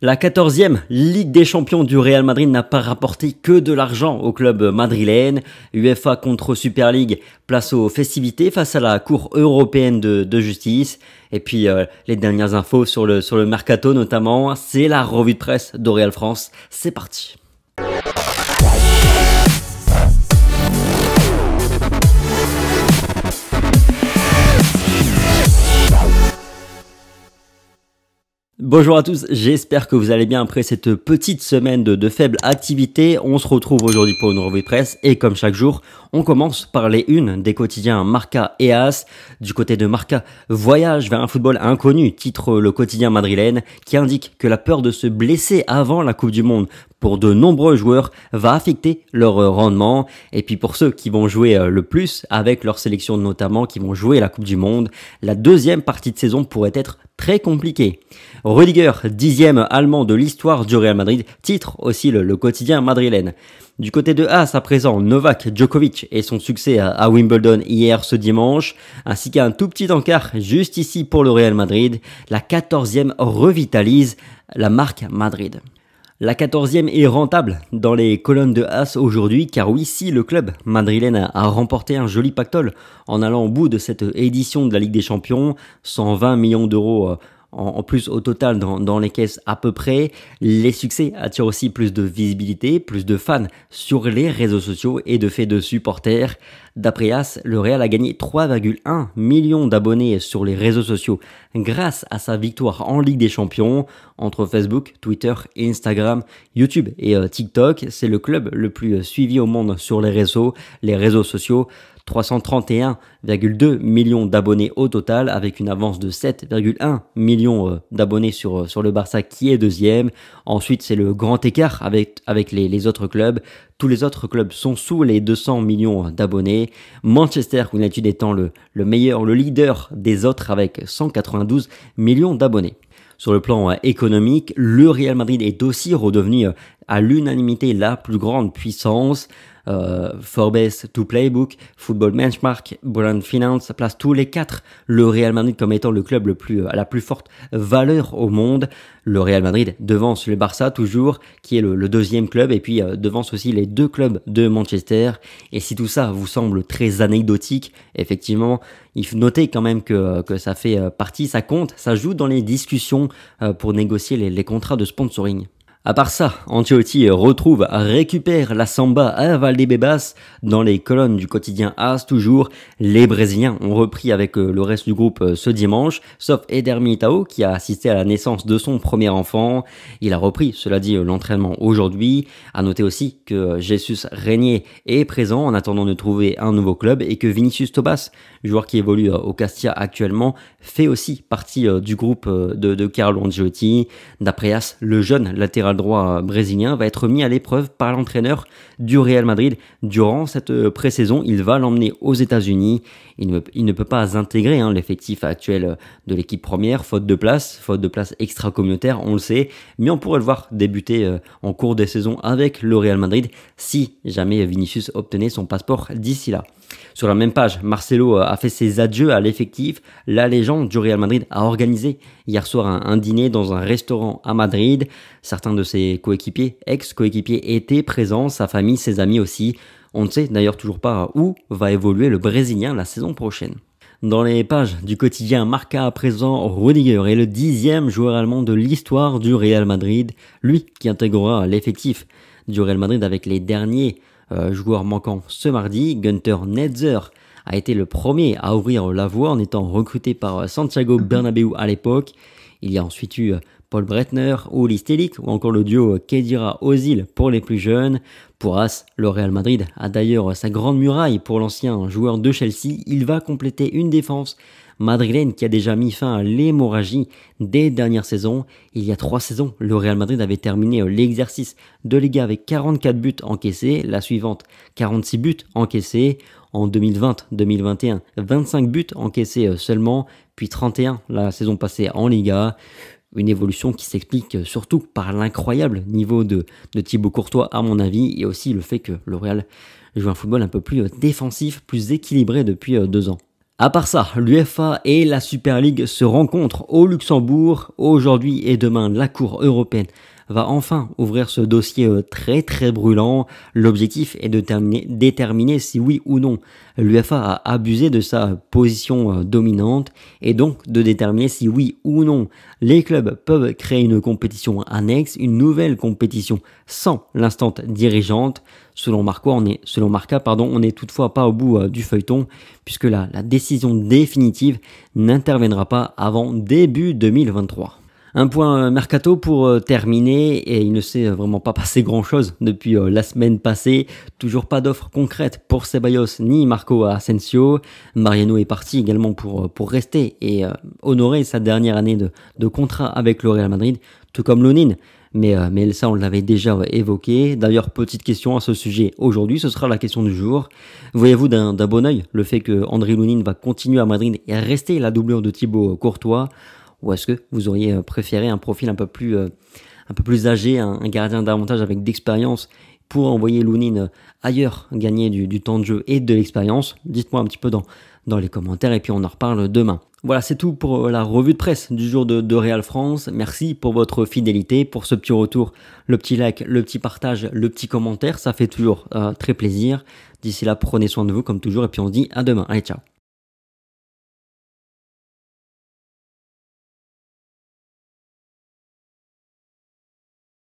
La 14e Ligue des Champions du Real Madrid n'a pas rapporté que de l'argent au club madrilène. UEFA contre Super League, place aux festivités face à la Cour européenne de justice. Et puis les dernières infos sur le mercato notamment, c'est la revue de presse de Real France. C'est parti. Bonjour à tous, j'espère que vous allez bien après cette petite semaine de faible activité. On se retrouve aujourd'hui pour une revue de presse et comme chaque jour, on commence par les unes des quotidiens Marca et AS. Du côté de Marca, voyage vers un football inconnu, titre le quotidien madrilène qui indique que la peur de se blesser avant la Coupe du Monde pour de nombreux joueurs va affecter leur rendement. Et puis pour ceux qui vont jouer le plus avec leur sélection notamment, qui vont jouer la Coupe du Monde, la deuxième partie de saison pourrait être très compliquée. Rudiger, 10e allemand de l'histoire du Real Madrid, titre aussi le quotidien madrilène. Du côté de AS à présent, Novak Djokovic et son succès à Wimbledon hier ce dimanche, ainsi qu'un tout petit encart juste ici pour le Real Madrid, la 14e revitalise la marque Madrid. La 14e est rentable dans les colonnes de AS aujourd'hui, car oui, si le club madrilène a remporté un joli pactole en allant au bout de cette édition de la Ligue des Champions, 120 millions d'euros en plus au total dans les caisses à peu près. Les succès attirent aussi plus de visibilité, plus de fans sur les réseaux sociaux et de fait de supporters. D'après AS, le Real a gagné 3,1 millions d'abonnés sur les réseaux sociaux grâce à sa victoire en Ligue des Champions entre Facebook, Twitter, Instagram, YouTube et TikTok. C'est le club le plus suivi au monde sur les réseaux sociaux. 331,2 millions d'abonnés au total avec une avance de 7,1 millions d'abonnés sur le Barça qui est deuxième. Ensuite, c'est le grand écart avec les autres clubs. Tous les autres clubs sont sous les 200 millions d'abonnés. Manchester United étant le meilleur, le leader des autres avec 192 millions d'abonnés. Sur le plan économique, le Real Madrid est aussi redevenu à l'unanimité la plus grande puissance. Forbes To Playbook, Football Benchmark, Brand Finance place tous les quatre le Real Madrid comme étant le club à la plus forte valeur au monde. Le Real Madrid devance le Barça toujours, qui est le deuxième club, et puis devance aussi les deux clubs de Manchester. Et si tout ça vous semble très anecdotique, effectivement, il faut noter quand même que ça fait partie, ça compte, ça joue dans les discussions pour négocier les contrats de sponsoring. À part ça, Ancelotti récupère la samba à Valdebebas dans les colonnes du quotidien AS toujours. Les Brésiliens ont repris avec le reste du groupe ce dimanche, sauf Eder Militao qui a assisté à la naissance de son premier enfant. Il a repris, cela dit, l'entraînement aujourd'hui. À noter aussi que Jesus Régnier est présent en attendant de trouver un nouveau club et que Vinicius Tobas, joueur qui évolue au Castilla actuellement, fait aussi partie du groupe de Carlo Ancelotti. D'après AS, le jeune latéral droit brésilien va être mis à l'épreuve par l'entraîneur du Real Madrid durant cette pré-saison. Il va l'emmener aux États-Unis. Il ne peut pas intégrer l'effectif actuel de l'équipe première, faute de place extra-communautaire, on le sait, mais on pourrait le voir débuter en cours de saison avec le Real Madrid si jamais Vinicius obtenait son passeport d'ici là. Sur la même page, Marcelo a fait ses adieux à l'effectif. La légende du Real Madrid a organisé hier soir un dîner dans un restaurant à Madrid. Certains de ses coéquipiers, ex-coéquipiers étaient présents, sa famille, ses amis aussi. On ne sait d'ailleurs toujours pas où va évoluer le Brésilien la saison prochaine. Dans les pages du quotidien Marca à présent, Rudiger est le 10e joueur allemand de l'histoire du Real Madrid. Lui qui intégrera l'effectif du Real Madrid avec les derniers joueur manquant ce mardi. Günther Netzer a été le premier à ouvrir la voie en étant recruté par Santiago Bernabéu à l'époque. Il y a ensuite eu Paul Breitner, Uli Stelik ou encore le duo Khedira-Ozil pour les plus jeunes. Pour AS, le Real Madrid a d'ailleurs sa grande muraille pour l'ancien joueur de Chelsea. Il va compléter une défense madrilène qui a déjà mis fin à l'hémorragie des dernières saisons. Il y a 3 saisons, le Real Madrid avait terminé l'exercice de Liga avec 44 buts encaissés, la suivante 46 buts encaissés, en 2020-2021 25 buts encaissés seulement, puis 31 la saison passée en Liga. Une évolution qui s'explique surtout par l'incroyable niveau de Thibaut Courtois à mon avis, et aussi le fait que le Real joue un football un peu plus défensif, plus équilibré depuis 2 ans. À part ça, l'UEFA et la Super League se rencontrent au Luxembourg. Aujourd'hui et demain, la Cour européenne va enfin ouvrir ce dossier très très brûlant. L'objectif est de déterminer si oui ou non l'UEFA a abusé de sa position dominante et donc de déterminer si oui ou non les clubs peuvent créer une compétition annexe, une nouvelle compétition sans l'instance dirigeante. Selon Marca, on est toutefois pas au bout du feuilleton puisque la décision définitive n'interviendra pas avant début 2023. Un point mercato pour terminer, et il ne s'est vraiment pas passé grand chose depuis la semaine passée. Toujours pas d'offre concrète pour Ceballos ni Marco Asensio. Mariano est parti également pour rester et honorer sa dernière année de contrat avec le Real Madrid, tout comme Lunin. Mais ça, on l'avait déjà évoqué. D'ailleurs, petite question à ce sujet aujourd'hui, ce sera la question du jour. Voyez-vous d'un bon œil le fait que André Lunin va continuer à Madrid et rester la doublure de Thibaut Courtois? Ou est-ce que vous auriez préféré un profil un peu plus âgé, un gardien davantage avec d'expérience pour envoyer Lunin ailleurs, gagner du temps de jeu et de l'expérience? Dites-moi un petit peu dans les commentaires et puis on en reparle demain. Voilà, c'est tout pour la revue de presse du jour de Real France. Merci pour votre fidélité, pour ce petit retour, le petit like, le petit partage, le petit commentaire. Ça fait toujours très plaisir. D'ici là, prenez soin de vous comme toujours et puis on se dit à demain. Allez, ciao.